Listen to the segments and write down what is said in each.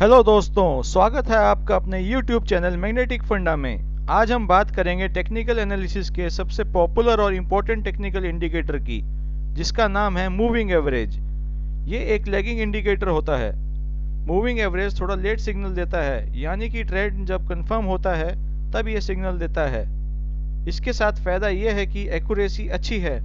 Hello दोस्तों, स्वागत है आपका अपने YouTube चैनल मैग्नेटिक फंडा में। आज हम बात करेंगे टेक्निकल एनालिसिस के सबसे पॉपुलर और इम्पोर्टेंट टेक्निकल इंडिकेटर की, जिसका नाम है मूविंग एवरेज। ये एक लैगिंग इंडिकेटर होता है। मूविंग एवरेज थोड़ा लेट सिग्नल देता है, यानी कि ट्रेंड जब कंफर्म होता है तब ये सिग्नल देता है। इसके साथ फायदा ये है कि एक्यूरेसी अच्छी है,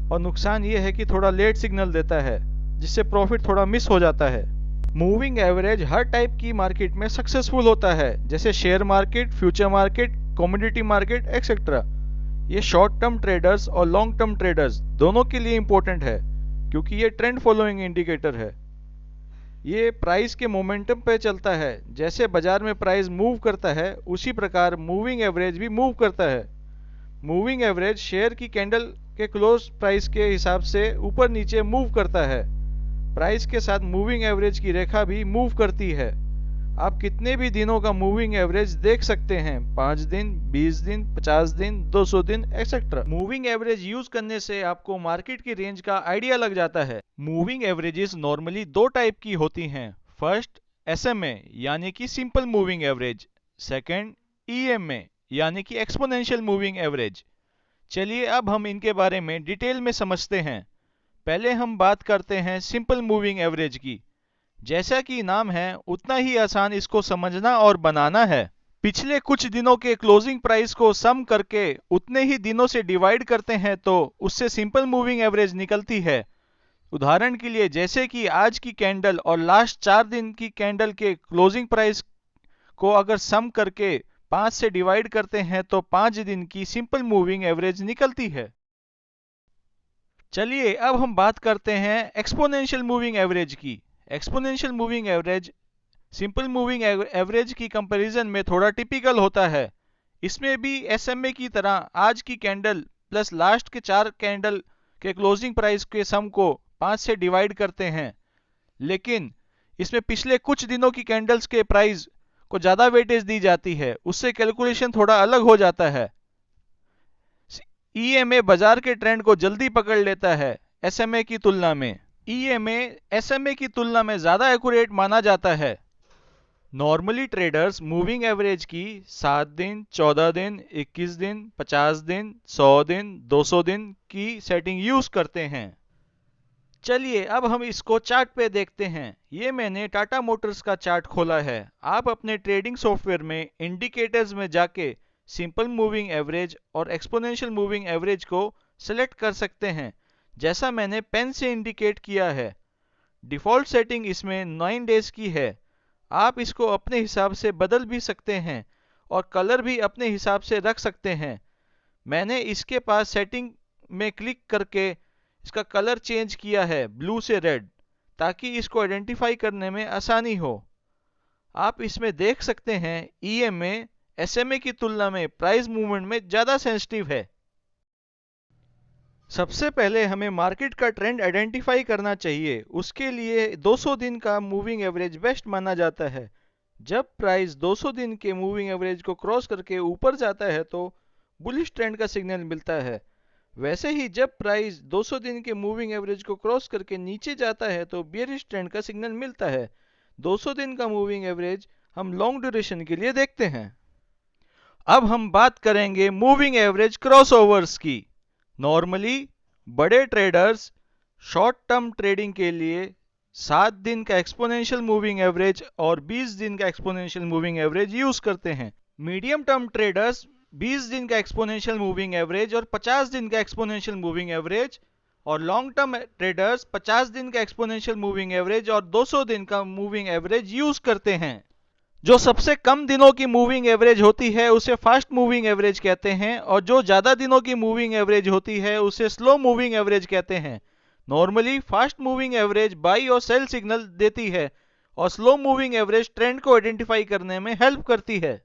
और नुकसान ये है कि थोड़ा लेट सिग्नल देता है, जिससे प्रॉफिट थोड़ा मिस हो जाता है। मूविंग एवरेज हर टाइप की मार्केट में सक्सेसफुल होता है, जैसे share market, future market, commodity market etcetera. ये शॉर्ट टर्म ट्रेडर्स और लॉन्ग टर्म ट्रेडर्स दोनों के लिए इम्पोर्टेंट है, क्योंकि ये ट्रेंड फॉलोइंग इंडिकेटर है। ये प्राइस के मोमेंटम पे चलता है। जैसे बाजार में प्राइस मूव करता है, उसी प्रकार मूविंग एवरेज भी मूव करता है। मूविंग एवरेज शेयर की कैंडल के क्लोज प्राइस के हिसाब से ऊपर नीचे मूव करता है। प्राइस के साथ मूविंग एवरेज की रेखा भी मूव करती है। आप कितने भी दिनों का मूविंग एवरेज देख सकते हैं, 5 दिन, 20 दिन, 50 दिन, 200 दिन एक्सेट्रा। मूविंग एवरेज यूज करने से आपको मार्केट की रेंज का आइडिया लग जाता है। मूविंग एवरेजेस नॉर्मली दो टाइप की होती हैं। फर्स्ट, SMA यानी कि simple moving average. Second, EMA यानी कि एक्सपोनेंशियल मूविंग एवरेज। चलिए अब हम इनके बारे में डिटेल में समझते हैं। पहले हम बात करते हैं सिंपल मूविंग एवरेज की। जैसा कि नाम है, उतना ही आसान इसको समझना और बनाना है। पिछले कुछ दिनों के क्लोजिंग प्राइस को सम करके उतने ही दिनों से डिवाइड करते हैं तो उससे सिंपल मूविंग एवरेज निकलती है। उदाहरण के लिए, जैसे कि आज की कैंडल और लास्ट 4 दिन की कैंडल के क्लोजिंग प्राइस को अगर सम करके 5 से डिवाइड करते हैं तो 5 दिन की सिंपल मूविंग एवरेज निकलती है। चलिए अब हम बात करते हैं एक्सपोनेंशियल मूविंग एवरेज की। Exponential moving average simple moving average की कंपैरिजन में थोड़ा टिपिकल होता है। इसमें भी SMA की तरह आज की कैंडल प्लस लास्ट के 4 कैंडल के क्लोजिंग प्राइस के सम को 5 से डिवाइड करते हैं, लेकिन इसमें पिछले कुछ दिनों की कैंडल्स के प्राइस को ज़्यादा वेटेज दी जाती है। उससे कैलकुलेशन थोड़ा अलग हो जाता है। EMA बाजार के ट्रेंड को जल्दी पकड़ लेता है SMA की तुलना में। EMA SMA की तुलना में ज़्यादा एक्यूरेट माना जाता है। नॉर्मली ट्रेडर्स मूविंग एवरेज की 7 दिन, 14 दिन, 21 दिन, 50 दिन, 100 दिन, 200 दिन की सेटिंग यूज करते हैं। चलिए अब हम इसको चार्ट पे देखते हैं। ये मैंने टाटा मोटर्स का चार्ट खोला है। आप अपने ट्रेडिंग सॉफ्टवेयर में इंडिकेटर्स में जाके सिंपल मूविंग एवरेज और एक्सपोनेंशियल मूविंग एवरेज को सेलेक्ट कर सकते हैं, जैसा मैंने पेन से इंडिकेट किया है। डिफ़ॉल्ट सेटिंग इसमें 9 डेज की है। आप इसको अपने हिसाब से बदल भी सकते हैं और कलर भी अपने हिसाब से रख सकते हैं। मैंने इसके पास सेटिंग में क्लिक करके इसका कलर चेंज किया है ब्लू से रेड, ताकि इसको आइडेंटिफाई करने में आसानी हो। आप इसमें देख सकते हैं EMA SMA की तुलना में प्राइस मूवमेंट में ज़्यादा सेंसिटिव है। सबसे पहले हमें मार्केट का ट्रेंड आइडेंटिफाई करना चाहिए। उसके लिए 200 दिन का मूविंग एवरेज बेस्ट माना जाता है। जब प्राइस 200 दिन के मूविंग एवरेज को क्रॉस करके ऊपर जाता है तो बुलिश ट्रेंड का सिग्नल मिलता है। वैसे ही जब प्राइस 200 दिन के मूविंग एवरेज को क्रॉस करके नीचे जाता है तो बियरिश ट्रेंड का सिग्नल मिलता है। 200 दिन का मूविंग एवरेज हम लॉन्ग ड्यूरेशन के लिए देखते हैं। अब हम बात करेंगे मूविंग एवरेज क्रॉसओवर्स की। नॉर्मली बड़े ट्रेडर्स शॉर्ट टर्म ट्रेडिंग के लिए 7 दिन का एक्सपोनेंशियल मूविंग एवरेज और 20 दिन का एक्सपोनेंशियल मूविंग एवरेज यूज करते हैं। मीडियम टर्म ट्रेडर्स 20 दिन का एक्सपोनेंशियल मूविंग एवरेज और 50 दिन का एक्सपोनेंशियल मूविंग एवरेज, और लॉन्ग टर्म ट्रेडर्स 50 दिन का एक्सपोनेंशियल मूविंग एवरेज और 200 दिन का मूविंग एवरेज यूज करते हैं। जो सबसे कम दिनों की मूविंग एवरेज होती है उसे फास्ट मूविंग एवरेज कहते हैं, और जो ज़्यादा दिनों की मूविंग एवरेज होती है उसे स्लो मूविंग एवरेज कहते हैं। Normally fast moving average by और सेल सिग्नल देती है, और स्लो मूविंग एवरेज ट्रेंड को आइडेंटिफाई करने में हेल्प करती है।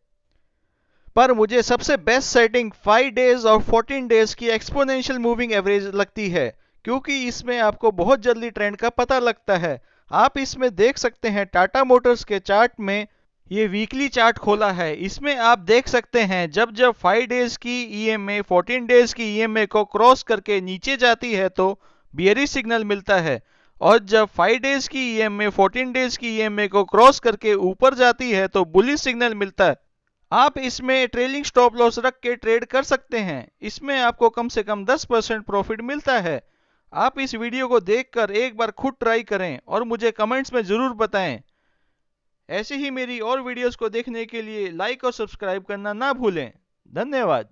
पर मुझे सबसे बेस्ट सेटिंग 5 डेज और 14 डेज की एक्सपोनेंशियल मूविंग एवरेज लगती है, क्योंकि इसमें आपको बहुत जल्दी ट्रेंड का पता लगता है। आप इसमें देख सकते हैं टाटा मोटर्स के चार्ट में ये वीकली चार्ट खोला है। इसमें आप देख सकते हैं जब जब 5 डेज की EMA 14 डेज की EMA को क्रॉस करके नीचे जाती है तो बियरिश सिग्नल मिलता है, और जब 5 डेज की ईएमए 14 डेज की ईएमए को क्रॉस करके ऊपर जाती है तो बुलिश सिग्नल मिलता है। आप इसमें ट्रेलिंग स्टॉप लॉस रख के ट्रेड कर सकते हैं। इसमें आपको कम से कम 10% प्रॉफिट मिलता है। आप इस वीडियो को देखकर एक बार खुद ट्राई करें और मुझे कमेंट्स में ज़रूर बताएं। ऐसे ही मेरी और वीडियोस को देखने के लिए लाइक और सब्सक्राइब करना ना भूलें। धन्यवाद।